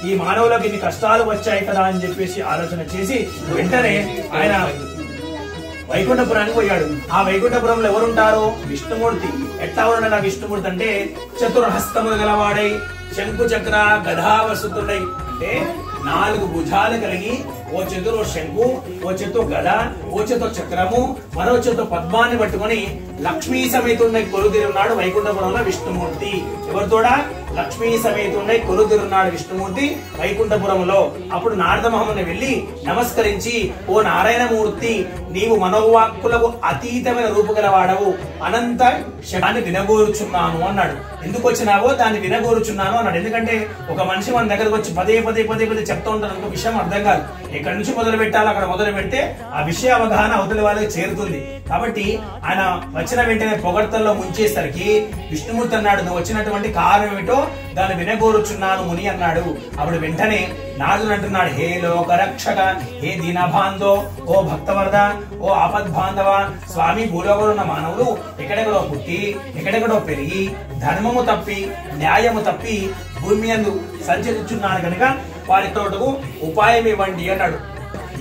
ఈ మానవులకు ఇన్ని కష్టాలు వచ్చాయి కదా అని చెప్పేసి ఆలోచన చేసి వెంటనే ఆయన వైకుంఠపురానికి పోయాడు. ఆ వైకుంఠపురంలో ఎవరుంటారు? విష్ణుమూర్తి. ఎట్లా ఉన్నాడు ఆ విష్ణుమూర్తి అంటే చతుర్హస్తములు గలవాడై, శంకు చక్ర గదావసుతుడై, అంటే 4 భుజాలు కలిగి, ఓ చేతిలో శంకు, ఓ చేతితో గద, ఓ చేతితో చక్రము, మరో చేతితో పద్మాన్ని పట్టుకొని లక్ష్మీ సమేతుడై కొలుదిరున్నాడు వైకుంఠపురంలో విష్ణుమూర్తి. ఎవరితోడా? లక్ష్మీ సమేతుడై కొలుదిరున్నాడు విష్ణుమూర్తి వైకుంఠపురంలో. అప్పుడు నారద మహముని వెళ్లి నమస్కరించి, ఓ నారాయణమూర్తి, నీవు మనోవాక్కులకు అతీతమైన రూపుగలవాడవు, అనంత శక్తిని వినగోరుచున్నాను అన్నాడు. ఎందుకు వచ్చినావో దాన్ని వినగోరుచున్నాను అన్నాడు. ఎందుకంటే ఒక మనిషి మన దగ్గరకు వచ్చి పదే పదే పదే పదే చెప్తూ ఉంటాను అనుకో, విషయం అర్థం కాదు. ఎక్కడి నుంచి మొదలు పెట్టాలో అక్కడ మొదలు పెడితే ఆ విషయ అవగాహన అవతలి వాళ్ళకి చేరుతుంది. కాబట్టి ఆయన వచ్చిన వెంటనే పొగడ్తల్లో ముంచేసరికి విష్ణుమూర్తి అన్నాడు, నువ్వు వచ్చినటువంటి కారణం ఏమిటో దాన్ని వినగోరుచున్నాను ముని అన్నాడు. అప్పుడు వెంటనే నారదుడు అంటున్నాడు, హే లోకరక్షక, హే దీనబాంధో, ఓ భక్తవరద, ఓ ఆపద్బాంధవ, స్వామి భూలోకంలో ఉన్న మానవులు ఎక్కడెక్కడో పుట్టి ఎక్కడెక్కడో పెరిగి ధర్మము తప్పి న్యాయము తప్పి భూమి యందు సంచరించున్నారు కనుక వారి తోటకు ఉపాయం ఇవ్వండి అన్నాడు.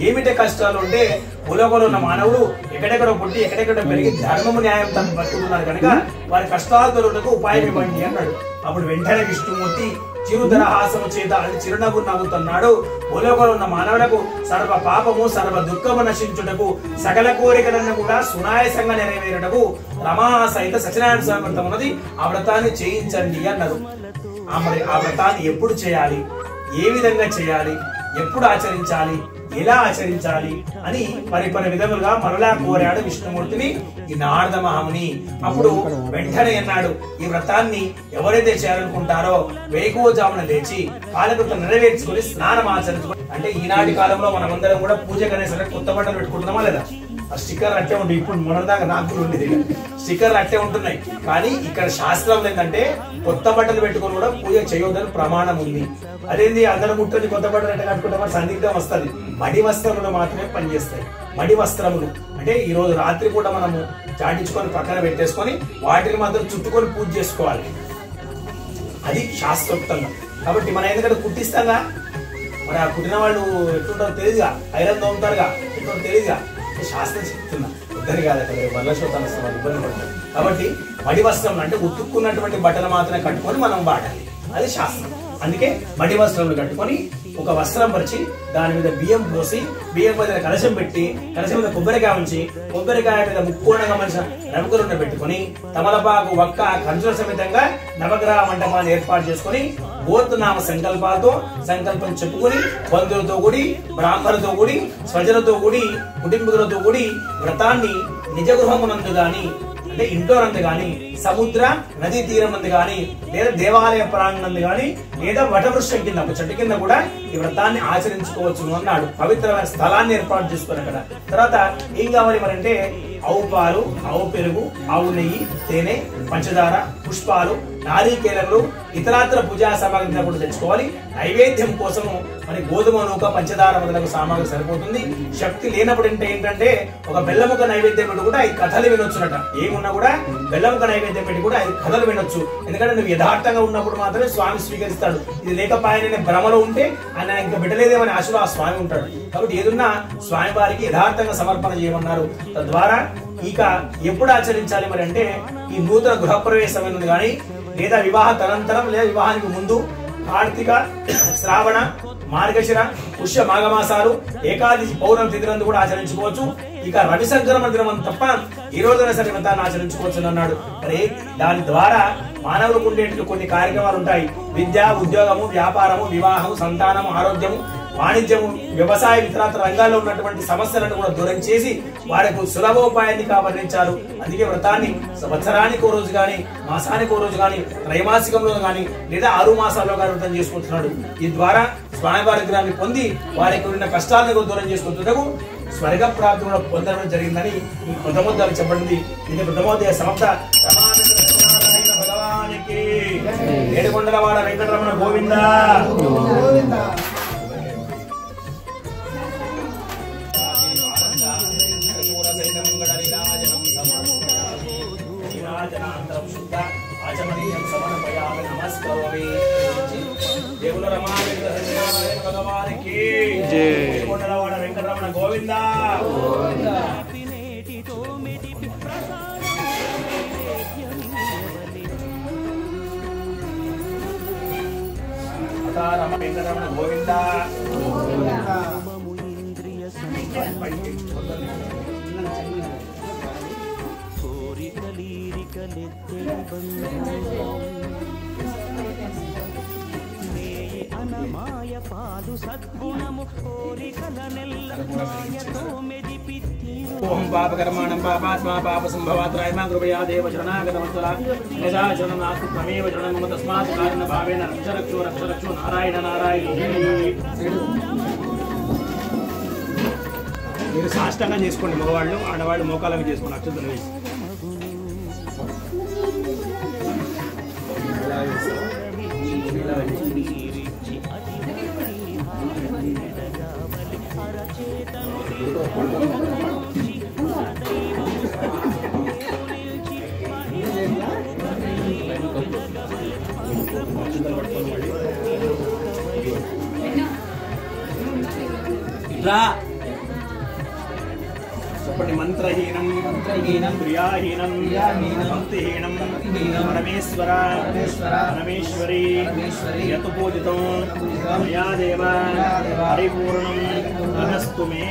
ఏమిటి కష్టాలు అంటే భూలోకంలో ఉన్న మానవులు ఎక్కడెక్కడో పుట్టి ఎక్కడెక్కడో పెరిగి ధర్మము న్యాయం తప్పి బతుకుతున్నారు కనుక వారి కష్టాల తోటకు ఉపాయం ఇవ్వండి అన్నాడు. అప్పుడు వెంటనే విష్ణుమూర్తి చిరుధరహాసము చేత అది చిరునవ్వు నవ్వుతున్నాడు. భూలోకంలో ఉన్న మానవులకు సర్వ పాపము సర్వ దుఃఖము నశించుటకు సకల కోరికలను కూడా సునాయాసంగా నెరవేరుటకు రమా సహిత సత్యనారాయణ స్వామి వ్రతం ఉన్నది, ఆ వ్రతాన్ని చేయించండి అన్నారు. మరి ఆ వ్రతాన్ని ఎప్పుడు చేయాలి, ఏ విధంగా చేయాలి, ఎప్పుడు ఆచరించాలి, ఎలా ఆచరించాలి అని పరిపరి విధములుగా మరలా కోరాడు విష్ణుమూర్తిని ఈ నారద మహాముని. అప్పుడు వెంటనే అన్నాడు, ఈ వ్రతాన్ని ఎవరైతే చేయాలనుకుంటారో వేకువజామున లేచి కాలకృతం నెరవేర్చుకుని స్నానం ఆచరించుకుని, అంటే ఈనాటి కాలంలో మనమందరం కూడా పూజ కనేసరికి కొత్త బట్టలు పెట్టుకుంటున్నామా లేదా? ఆ స్టిక్కర్ అట్టే ఉండి, ఇప్పుడు మొన్నదాకా నాకు ఉండేది స్టిక్కర్లు అట్టే ఉంటున్నాయి. కానీ ఇక్కడ శాస్త్రం ఏంటంటే కొత్త బట్టలు పెట్టుకుని కూడా పూజ చేయొద్దని ప్రమాణం ఉంది. అదేంది అందరూ ముట్టని కొత్త బట్టలు ఎట్లా కట్టుకుంటే సందిగ్ధం వస్తుంది. మడి వస్త్రములు మాత్రమే పనిచేస్తాయి. మడి వస్త్రములు అంటే ఈ రోజు రాత్రి కూడా మనము చాటించుకొని పక్కన పెట్టేసుకొని వాటిని మాత్రం చుట్టుకొని పూజ చేసుకోవాలి, అది శాస్త్రోక్తంగా. కాబట్టి మనం ఎందుకంటే కుట్టిస్తాగా, మరి ఆ కుట్టిన వాళ్ళు ఎట్లుంటారో తెలియదుగా, ఐరన్ తోముతారుగా, ఎట్లుంటారో తెలియదుగా, శాస్త్రం చెప్తున్నా ఇద్దరు కాదు అక్కడ వల్లశోతాలు ఇబ్బంది పడతారు. కాబట్టి మడి వస్త్రం అంటే ఉతుక్కున్నటువంటి బట్టలు మాత్రమే కట్టుకొని మనం వాడాలి, అది శాస్త్రం. అందుకే మడి వస్త్రములు కట్టుకొని ఒక వస్త్రం పరిచి దాని మీద బియ్యం పోసి బియ్యం మీద కలశం పెట్టి కలశం మీద కొబ్బరికాయ ఉంచి కొబ్బరికాయ మీద ముక్కోణంగా మనిషి రమకులను పెట్టుకుని తమలపాకు వక్క కంచుల సమేతంగా నవగ్రహ మండపాన్ని ఏర్పాటు చేసుకుని గోత్రనామ సంకల్పాలతో సంకల్పం చెప్పుకుని బంధువులతో కూడి బ్రాహ్మణులతో కూడి స్వజలతో కూడి కుటుంబీకులతో కూడి వ్రతాన్ని నిజ గృహమునందు గాని అంటే ఇంటోనందు గాని సముద్ర నదీ తీరం నందు గాని లేదా దేవాలయ ప్రాంగణందు గాని లేదా వటవృక్షం కింద ఒక చెట్టు కింద కూడా ఈ వ్రతాన్ని ఆచరించుకోవచ్చు అన్నాడు. పవిత్రమైన స్థలాన్ని ఏర్పాటు చేసుకుని అక్కడ తర్వాత ఏం కావాలి మరి అంటే ఆవు పాలు, ఆవు పెరుగు, ఆవు నెయ్యి, తేనె, పంచదార, పుష్పాలు, నారీకేలలు, ఇతరాత్ర పూజా సామాగ్రి కూడా తెచ్చుకోవాలి. నైవేద్యం కోసము మరి గోధుమ నూక, పంచదార మొదలగు సామాగ్రి సరిపోతుంది. శక్తి లేనప్పుడు ఏంటంటే ఒక బెల్లముక నైవేద్యం పెట్టి కూడా 5 కథలు వినొచ్చునట. ఏమున్నా కూడా బెల్లముక నైవేద్యం పెట్టి కూడా 5 కథలు వినొచ్చు. ఎందుకంటే నువ్వు యథార్థంగా ఉన్నప్పుడు మాత్రమే స్వామి స్వీకరిస్తాడు. ఇది లేకపోయిన భ్రమలో ఉంటే ఆయన ఇంకా బిడ్డలేదేమని ఆశలో ఆ స్వామి ఉంటాడు. కాబట్టి ఏదున్నా స్వామి వారికి యథార్థంగా సమర్పణ చేయమన్నారు. తద్వారా ఇక ఎప్పుడు ఆచరించాలి మరి అంటే ఈ నూతన గృహప్రవేశం అనేది కానీ లేదా వివాహ తనంతరం లేదా వివాహానికి ముందు కార్తీక, శ్రావణ, మార్గశిర, పుష్య మాఘమాసాలు, ఏకాదశి, పౌర్ణమి తిథులందు కూడా ఆచరించుకోవచ్చు. ఇక రవి సంక్రమణ దినం తప్ప ఈ రోజున సరే వ్రతాన్ని ఆచరించుకోవచ్చు అన్నాడు. మరి దాని ద్వారా మానవులకు ఉండేటువంటి కొన్ని కార్యక్రమాలు ఉంటాయి. విద్య, ఉద్యోగము, వ్యాపారము, వివాహము, సంతానము, ఆరోగ్యము, వాణిజ్యము, వ్యవసాయ ఇతరత్ర రంగాల్లో ఉన్నటువంటి సమస్యలను కూడా దూరం చేసి వారికి సులభోపాయాన్ని వర్ణించారు. అందుకే వ్రతాన్ని సంవత్సరానికి ఓ రోజు గాని, మాసానికి ఓ రోజు గాని, త్రైమాసికంలో గాని లేదా 6 మాసాల్లో గాని వ్రతం చేసుకుంటున్నాడు. ఈ ద్వారా స్వామివారి గ్రహాన్ని పొంది వారికి ఉన్న కష్టాలను దూరం చేసుకుంటున్నకు స్వర్గ ప్రాప్తి కూడా పొందడం జరిగిందని ఈ కృతమోద్యాలు చెప్పబడింది. ఇది కృతమోదయ సమాప్త. భగవానికి ఏడుకొండలవాడ వెంకటరమణ గోవింద. ఆచమనీయం సమర్పయామి నమస్కరోమి. దేవుల రమాదేవి భగవానికి జై. కొండలవాడ వెంకటరమణ గోవింద గోవింద. రమ వెంకటరమణ గోవింద గోవింద. అనమాయ పాదు సద్గుణము కోరికల నెల్లమాయతో మెదిపిత్తి. ఓం పాపకర్మాణం పాపాత్మా పాప సంభవాత్రాయమా కృపయా దేవ శరణాగతవత్సల యదా శరణాస్తు త్వమేవ శరణం మమ తస్మాత్ కారణ భావేన రక్షరక్షో రక్షరక్షో నారాయణ నారాయణ. మీరు సాష్టంగా చేసుకోండి, మగవాళ్ళు ఆడవాళ్ళు మోకాళ్ళకి చేసుకోండి. అక్షతలు వేసి చెప్పండి. మంత్రహీనం క్రియాహీనం భక్తిహీనం పరమేశ్వర పరమేశ్వరి యత్ పూజితం మయా దేవ పరిపూర్ణం తదస్తు మే.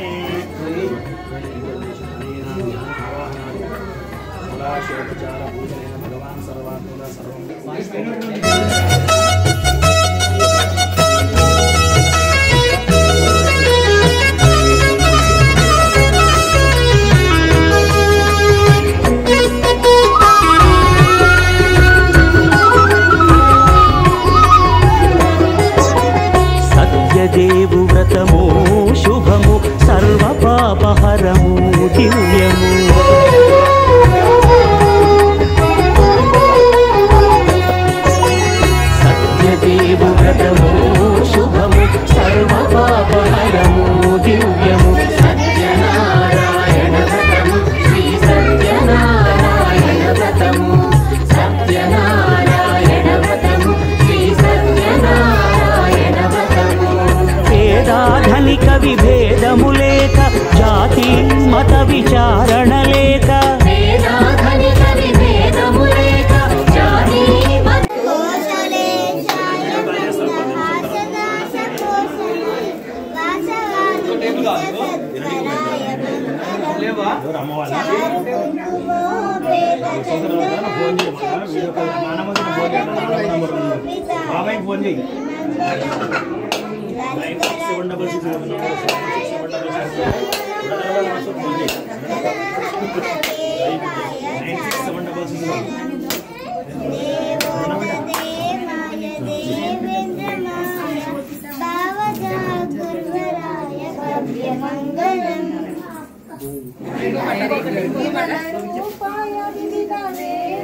భగవాన్ సర్వాత్మక సర్వం. సత్యదేవు వ్రతము శుభము సర్వ పాపహరము దివ్యము. సత్యదేవు వ్రతము శుభము సర్వ పాపహరము దివ్యము. సత్యనారాయణ వ్రతము శ్రీ సత్యనారాయణ వ్రతము. సత్యనారాయణ వ్రతము శ్రీ సత్యనారాయణ వ్రతము. వేదాధనిక విభేదము లేక జాతి మత విచారణ లేక. వేదాధనిక విభేదము లేక జాతి మత. బాబాయ్ ఫోన్ చేయి.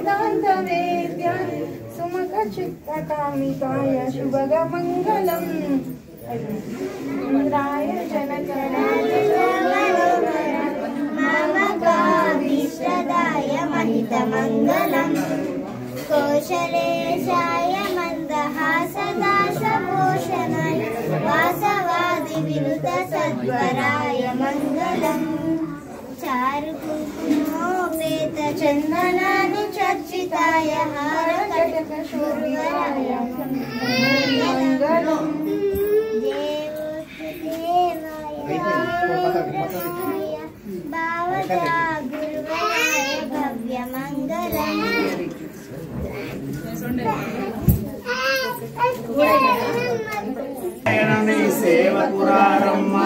96 सुमकचित्तकामिताय शुभगमङ्गलम् इन्द्राय जनकराय मामकाभीष्टदाय महितमङ्गलम् कौशलेशाय मन्दहासदाशभूषणाय वासवादिविनुत सद्वराय मङ्गलम् चारुकुङ्कुमोपेत चन्दनानि चर्चिताय हारकटकशूर्याय मङ्गलम् देवोत्तमेनाय भावता गुरुवाय भव्यमङ्गलम् సేవకురారమ్మ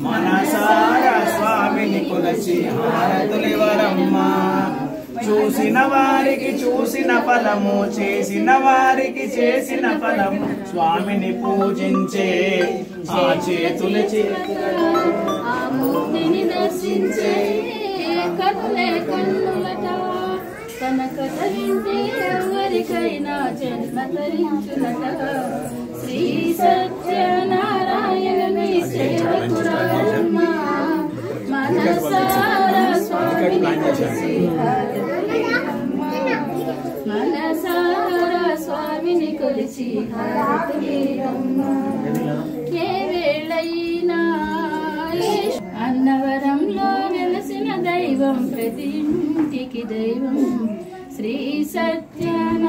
మనసార స్వామిని కొలచి హారతులివరమ్మ చూసిన వారికి చూసిన ఫలము చేసిన వారికి చేసిన ఫలము స్వామిని పూజించే ఆ చేతుల ఆ మూర్తిని దర్శించే కనులే కన్నులట కనక ధరించి ఎవరికైనా జన్మ ధరించునట శ్రీ సత్యనారాయణని సేవకురారమ్మ మనసారా స్వామిని కొలిచి హారతులివరమ్మ మనసారా నిలిచి హారతులీరమ్మా. ఏ వేళైనా అన్నవరంలో వెలసిన దైవం ప్రతి ఇంటికి దైవం. శ్రీ సత్యనారాయణుని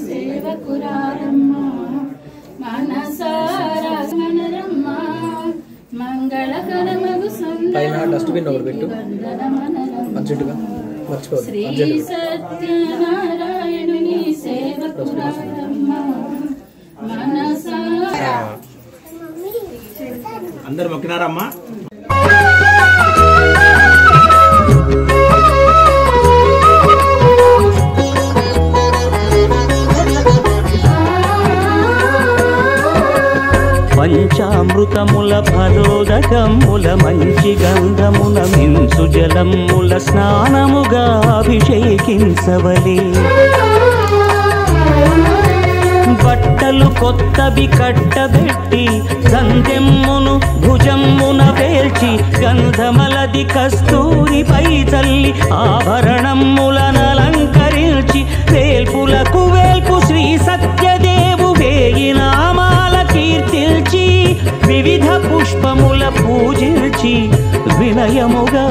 సేవకురారమ్మా. మనసారా మనరమ్మా. మంగళకరమగు శ్రీ సత్యనారాయణుని సేవకురారమ్మా. మనసారా అందరు మొక్కినారమ్మా. పంచామృతముల ఫలోదకముల మంచి గంధముల మించు జలముల స్నానముగా అభిషేకించవలే. బట్టలు కొత్తవి కట్టబెట్టి సందెమ్మును భుజమ్మున పేల్చి గంధమలది కస్తూరిపై చల్లి ఆభరణములనలంకరించి వేల్పులకు వేల్పు శ్రీ సత్యదేవు వేయి నామాల కీర్తిల్చి వివిధ పుష్పముల పూజించి వినయముగా